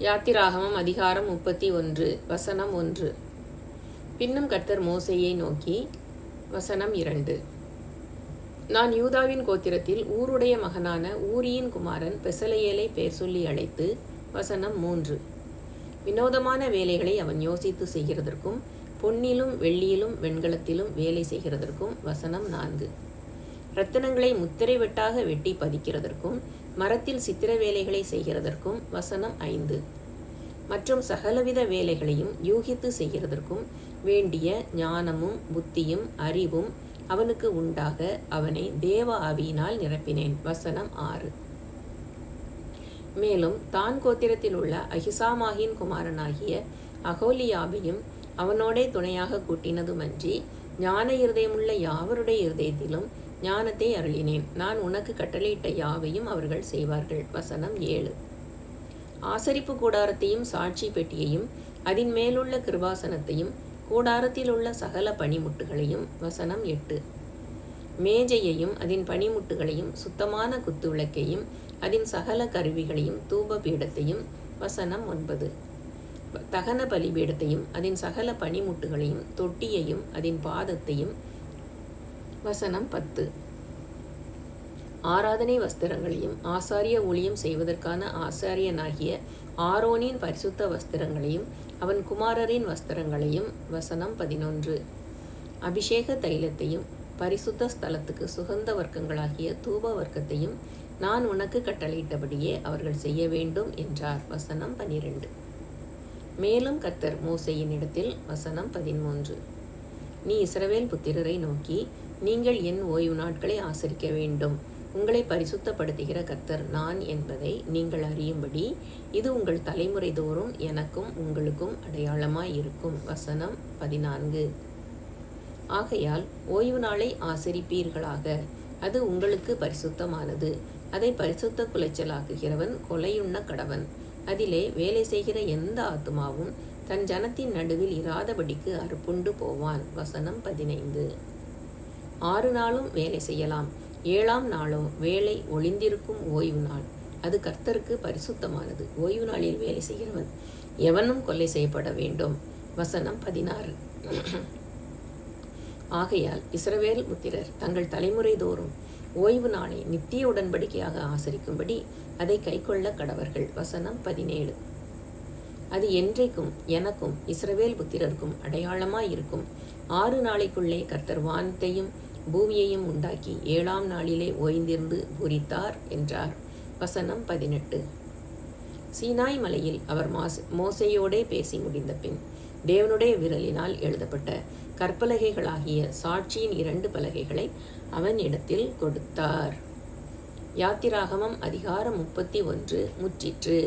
யாத்திராகமம் அதிகாரம் 31 வசனம் 1. பின்னும் கர்த்தர் மோசேயை நோக்கி, வசனம் 2. நான் யூதாவின் கோத்திரத்தில் ஊருடைய மகனான ஊரியின் குமாரன் பெசலெயேலை பெயர் சொல்லி அழைத்து, வசனம் 3. வினோதமான வேலைகளை அவன் யோசித்து செய்கிறதற்கும் பொன்னிலும் வெள்ளியிலும் வெண்கலத்திலும் வேலை செய்கிறதற்கும், வசனம் 4. இரத்தினங்களை முத்திரை வெட்டாக வெட்டி பதிக்கிறதற்கும் மரத்தில் சித்திர வேலைகளை செய்கிறதற்கும், வசனம் 5. மற்றும் சகலவித வேலைகளையும் யூகித்து செய்கிறதற்கும் வேண்டிய ஞானமும் புத்தியும் அறிவும் அவனுக்கு உண்டாக அவனை தேவ ஆவியினால் நிரப்பினேன், வசனம் 6. மேலும் தான் கோத்திரத்தில் உள்ள அகிசாமாகின் குமாரனாகிய அகோலியாபையும் அவனோடே துணையாக கூட்டினதுமன்றி ஞான இருதயமுள்ள யாவருடைய இருதயத்திலும் ஞானத்தை அருளினேன். நான் உனக்கு கட்டளையிட்ட யாவையும் அவர்கள் செய்வார்கள், வசனம் 7. ஆசரிப்பு கூடாரத்தையும் சாட்சி பெட்டியையும் அதன் மேலுள்ள கிருபாசனத்தையும் கூடாரத்தில் உள்ள சகல பனிமுட்டுகளையும், வசனம் 8. மேஜையையும் அதன் பனிமுட்டுகளையும் சுத்தமான குத்து விளக்கையும் அதன் சகல கருவிகளையும் தூப பீடத்தையும், வசனம் 9. தகன பலிபீடத்தையும் அதன் சகல பனிமுட்டுகளையும் தொட்டியையும் அதன் பாதத்தையும், வசனம் 10. ஆராதனை வஸ்திரங்களையும் ஆசாரிய ஊழியம் செய்வதற்கான ஆசாரியனாகிய ஆரோனின் பரிசுத்த வஸ்திரங்களையும் அவன் குமாரரின் வஸ்திரங்களையும், வசனம் 11. அபிஷேக தைலத்தையும் பரிசுத்த ஸ்தலத்துக்கு சுகந்த வர்க்கங்களாகிய தூப வர்க்கத்தையும் நான் உனக்கு கட்டளையிட்டபடியே அவர்கள் செய்ய வேண்டும் என்றார், வசனம் 12. மேலும் கர்த்தர் மோசேயின் இடத்தில், வசனம் 13. நீ இஸ்ரவேல் புத்திரரை நோக்கி, நீங்கள் என் ஓய்வு நாட்களை ஆசரிக்க வேண்டும். உங்களை பரிசுத்தப்படுத்துகிற கர்த்தர் நான் என்பதை நீங்கள் அறியும்படி இது உங்கள் தலைமுறை தோறும் எனக்கும் உங்களுக்கும் அடையாளமாய் இருக்கும், வசனம் 14. ஆகையால் ஓய்வு நாளை ஆசரிப்பீர்களாக, அது உங்களுக்கு பரிசுத்தமானது. அதை பரிசுத்த குலைச்சலாக்குகிறவன் கொலையுண்ண கடவன். அதிலே வேலை செய்கிற எந்த ஆத்துமாவும் தன் ஜனத்தின் நடுவில் இராதபடிக்கு அறுப்புண்டு போவான், வசனம் 15. 6 நாளும் வேலை செய்யலாம், 7ஆம் நாளோ வேலை ஒளிந்திருக்கும் ஓய்வு நாள். அது கர்த்தருக்கு பரிசுத்தமானது. ஓய்வு நாளில் வேலை செய்கிறவன் எவனும் கொலை செய்யப்பட வேண்டும், வசனம் 16. ஆகையால் இஸ்ரவேல் புத்திரர் தங்கள் தலைமுறை தோறும் ஓய்வு நாளை நித்திய உடன்படிக்கையாக ஆசரிக்கும்படி அதை கைக்கொள்ள கடவர்கள், வசனம் 17. அது என்றைக்கும் எனக்கும் இஸ்ரவேல் புத்திரருக்கும் அடையாளமாய் இருக்கும். 6 நாளைக்குள்ளே கர்த்தர் வானத்தையும் பூமியையும் உண்டாக்கி 7ஆம் நாளிலே ஓய்ந்திருந்து பூரித்தார் என்றார், வசனம் 18. சீனாய் மலையில் அவர் மோசேயோடே பேசி முடிந்த பின் தேவனுடைய விரலினால் எழுதப்பட்ட கற்பலகைகளாகிய சாட்சியின் 2 பலகைகளை அவன் இடத்தில் கொடுத்தார். யாத்திராகமம் அதிகாரம் 31 முற்றிற்று.